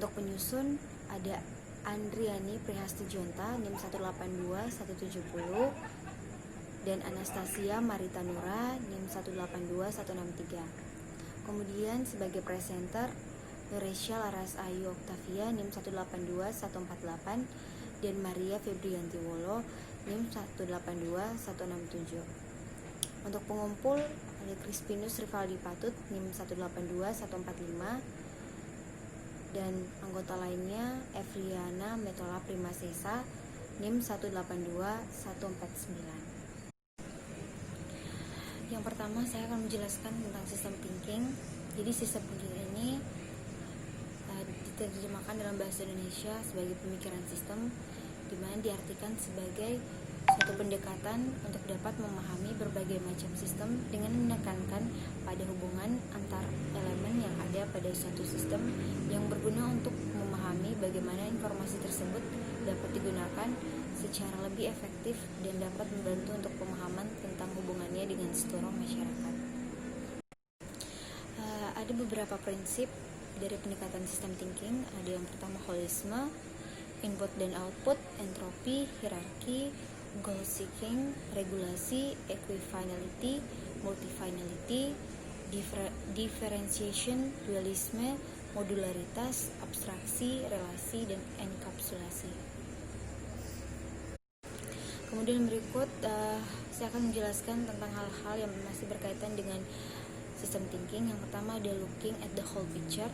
Untuk penyusun ada Andriani Prihastijonta NIM 182-170 dan Anastasia Marita Nura NIM 182-163. Kemudian sebagai presenter Nuresya Laras Ayu Oktavia NIM 182-148 dan Maria Febrianti Wolo NIM 182-167. Untuk pengumpul ada Crispinus Rivaldi Patut NIM 182-145 dan anggota lainnya Evliana Metola Primasesa NIM 182-149. Yang pertama saya akan menjelaskan tentang sistem thinking. Jadi sistem thinking ini diterjemahkan dalam bahasa Indonesia sebagai pemikiran sistem, di mana diartikan sebagai suatu pendekatan untuk dapat memahami berbagai macam sistem dengan menekankan pada hubungan antar elemen yang ada pada suatu sistem yang berguna untuk memahami bagaimana informasi tersebut dapat digunakan secara lebih efektif dan dapat membantu untuk pemahaman tentang hubungannya dengan seluruh masyarakat. Ada beberapa prinsip dari pendekatan sistem thinking. Ada yang pertama holisme, input dan output, entropi, hierarki, goal seeking, regulasi, equifinality, multifinality, differentiation, dualisme, modularitas, abstraksi, relasi, dan enkapsulasi. Kemudian berikut saya akan menjelaskan tentang hal-hal yang masih berkaitan dengan sistem thinking. Yang pertama ada looking at the whole picture.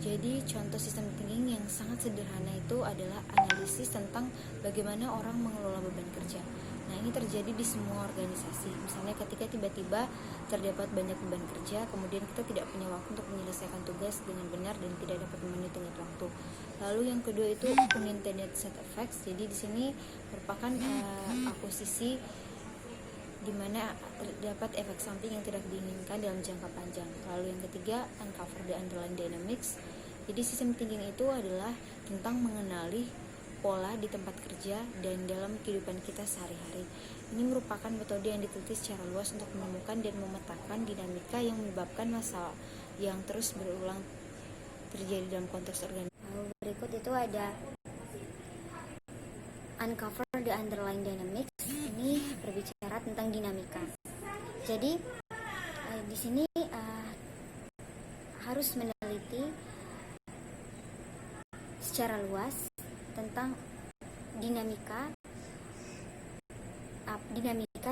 Jadi contoh sistem thinking yang sangat sederhana itu adalah analisis tentang bagaimana orang mengelola beban kerja. Nah, ini terjadi di semua organisasi. Misalnya ketika tiba-tiba terdapat banyak beban kerja, kemudian kita tidak punya waktu untuk menyelesaikan tugas dengan benar dan tidak dapat memenuhi tenggat waktu. Lalu yang kedua itu unintended side effects. Jadi di sini merupakan akuisisi di mana terdapat efek samping yang tidak diinginkan dalam jangka panjang. Lalu yang ketiga, uncover the underlying dynamics. Jadi sistem thinking itu adalah tentang mengenali pola di tempat kerja dan dalam kehidupan kita sehari-hari. Ini merupakan metode yang diteliti secara luas untuk menemukan dan memetakan dinamika yang menyebabkan masalah yang terus berulang terjadi dalam konteks organisasi. Lalu berikut itu ada uncover the underlying dynamics. Ini berbicara tentang dinamika. Jadi di sini harus meneliti secara luas tentang dinamika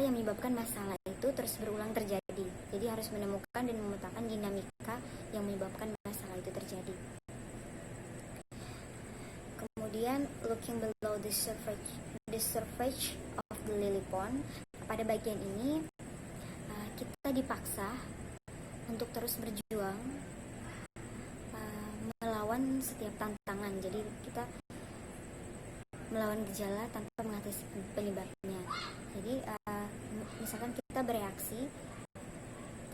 yang menyebabkan masalah itu terus berulang terjadi. Jadi harus menemukan dan memetakan dinamika yang menyebabkan masalah itu terjadi. Kemudian looking below the surface of the lily pond. Pada bagian ini kita dipaksa untuk terus berjuang melawan setiap tantangan. Jadi kita melawan gejala tanpa mengatasi penyebabnya. Jadi misalkan kita bereaksi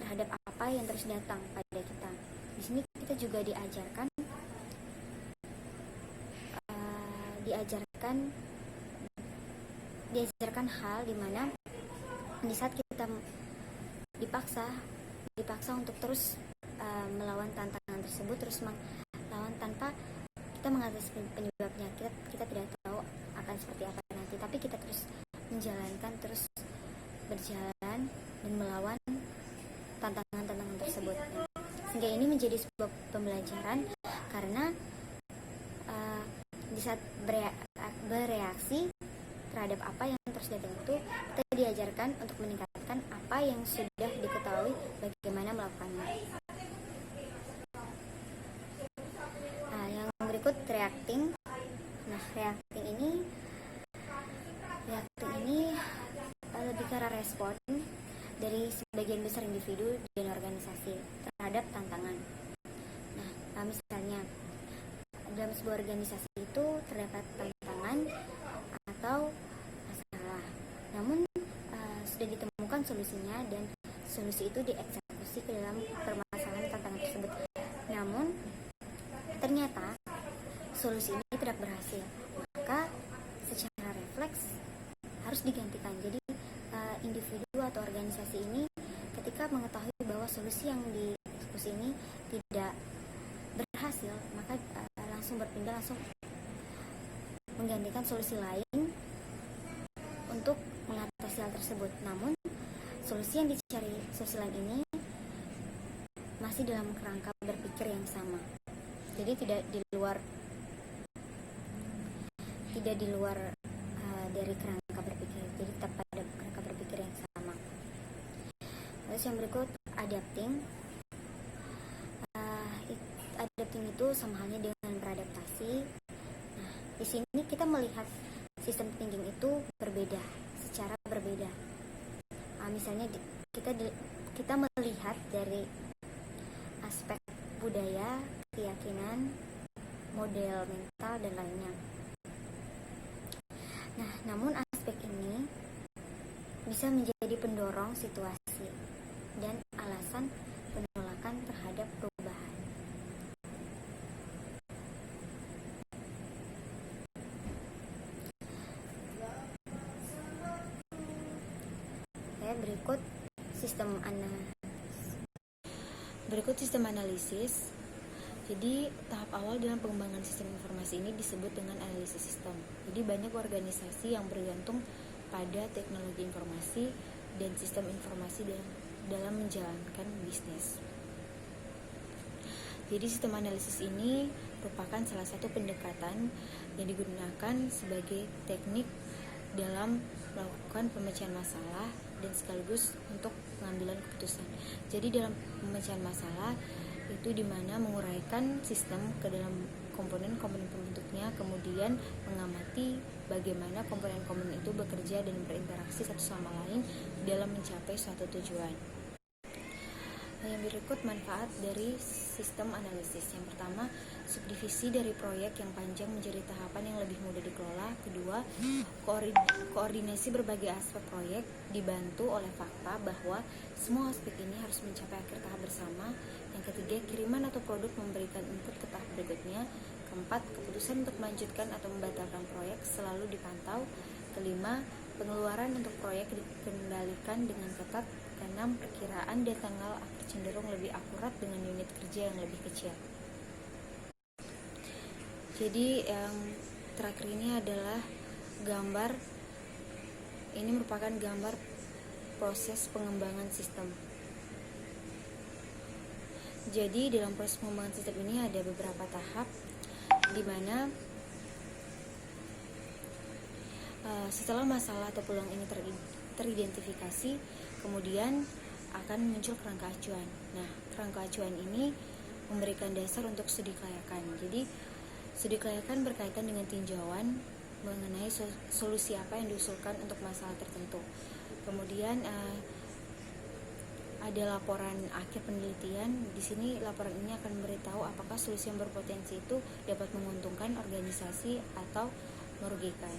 terhadap apa yang terus datang pada kita. Di sini kita juga diajarkan hal dimana di saat kita dipaksa untuk terus melawan tantangan tersebut, terus melawan tanpa kita mengatasi penyebabnya. Kita tidak tahu akan seperti apa nanti, tapi kita terus menjalankan, terus berjalan dan melawan tantangan-tantangan tersebut. Sehingga ini menjadi sebuah pembelajaran karena di saat bereaksi terhadap apa yang terus datang itu, kita diajarkan untuk meningkatkan apa yang sudah diketahui bagaimana melakukannya. Nah, yang berikut reacting. Nah, reacting ini lebih ke arah respon dari sebagian besar individu dan organisasi terhadap tantangan. Nah, misalnya dalam sebuah organisasi itu terdapat tantangan atau masalah, namun sudah ditemukan solusinya dan solusi itu dieksekusi ke dalam permasalahan tantangan tersebut. Namun ternyata solusi ini tidak berhasil, maka secara refleks harus digantikan. Jadi individu atau organisasi ini ketika mengetahui bahwa solusi yang dieksekusi ini tidak berhasil, maka langsung berpindah, langsung menggantikan solusi lain untuk mengatasi hal tersebut. Namun solusi yang dicari solusi lain ini masih dalam kerangka berpikir yang sama. Jadi tidak di luar dari kerangka berpikir. Jadi tetap pada kerangka berpikir yang sama. Terus yang berikut, adapting. Adapting itu sama halnya dengan beradaptasi. Nah, di sini kita melihat sistem thinking itu berbeda, secara berbeda. Misalnya kita melihat dari aspek budaya, keyakinan, model mental, dan lainnya. Nah, namun aspek ini bisa menjadi pendorong situasi dan alasan penolakan terhadap perubahan. Berikut sistem analisis. Jadi tahap awal dalam pengembangan sistem informasi ini disebut dengan analisis sistem. Jadi banyak organisasi yang bergantung pada teknologi informasi dan sistem informasi dalam menjalankan bisnis. Jadi sistem analisis ini merupakan salah satu pendekatan yang digunakan sebagai teknik dalam melakukan pemecahan masalah dan sekaligus untuk pengambilan keputusan. Jadi dalam pemecahan masalah itu dimana menguraikan sistem ke dalam komponen-komponen pembentuknya, kemudian mengamati bagaimana komponen-komponen itu bekerja dan berinteraksi satu sama lain dalam mencapai suatu tujuan. Yang berikut manfaat dari sistem analisis. Yang pertama, subdivisi dari proyek yang panjang menjadi tahapan yang lebih mudah dikelola. Kedua, koordinasi berbagai aspek proyek dibantu oleh fakta bahwa semua aspek ini harus mencapai akhir tahap bersama. Yang ketiga, kiriman atau produk memberikan input ke tahap berikutnya. Keempat, keputusan untuk melanjutkan atau membatalkan proyek selalu dipantau. Kelima, pengeluaran untuk proyek dikendalikan dengan ketat. Keenam, perkiraan dan tanggal akhir cenderung lebih akurat dengan unit kerja yang lebih kecil. Jadi yang terakhir ini adalah gambar. Ini merupakan gambar proses pengembangan sistem. Jadi dalam proses pengembangan sistem ini ada beberapa tahap di mana setelah masalah atau peluang ini teridentifikasi, kemudian akan muncul kerangka acuan. Nah, kerangka acuan ini memberikan dasar untuk studi kelayakan. Jadi, studi kelayakan berkaitan dengan tinjauan mengenai solusi apa yang diusulkan untuk masalah tertentu. Kemudian ada laporan akhir penelitian. Di sini laporan ini akan memberitahu apakah solusi yang berpotensi itu dapat menguntungkan organisasi atau merugikan.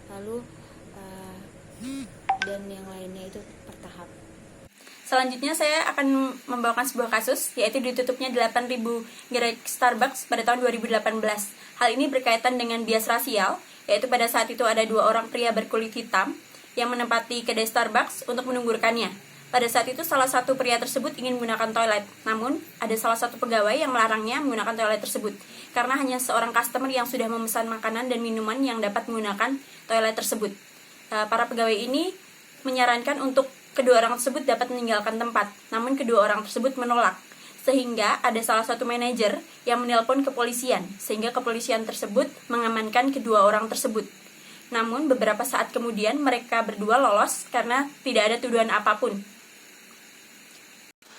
Lalu dan yang lainnya itu per tahap. Selanjutnya saya akan membawakan sebuah kasus, yaitu ditutupnya 8.000 gerai Starbucks pada tahun 2018. Hal ini berkaitan dengan bias rasial, yaitu pada saat itu ada 2 orang pria berkulit hitam yang menempati kedai Starbucks untuk menunggukannya. Pada saat itu salah satu pria tersebut ingin menggunakan toilet, namun ada salah satu pegawai yang melarangnya menggunakan toilet tersebut, karena hanya seorang customer yang sudah memesan makanan dan minuman yang dapat menggunakan toilet tersebut. Para pegawai ini menyarankan untuk kedua orang tersebut dapat meninggalkan tempat, namun kedua orang tersebut menolak. Sehingga ada salah satu manajer yang menelpon kepolisian, sehingga kepolisian tersebut mengamankan kedua orang tersebut. Namun beberapa saat kemudian mereka berdua lolos karena tidak ada tuduhan apapun.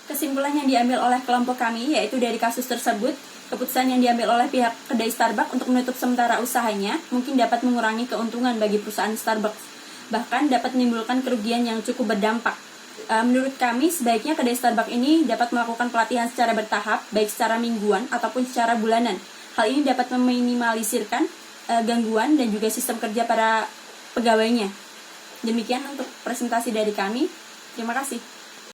Kesimpulan yang diambil oleh kelompok kami, yaitu dari kasus tersebut, keputusan yang diambil oleh pihak kedai Starbucks untuk menutup sementara usahanya mungkin dapat mengurangi keuntungan bagi perusahaan Starbucks, bahkan dapat menimbulkan kerugian yang cukup berdampak. Menurut kami, sebaiknya kedai Starbucks ini dapat melakukan pelatihan secara bertahap, baik secara mingguan ataupun secara bulanan. Hal ini dapat meminimalisirkan gangguan dan juga sistem kerja para pegawainya. Demikian untuk presentasi dari kami. Terima kasih.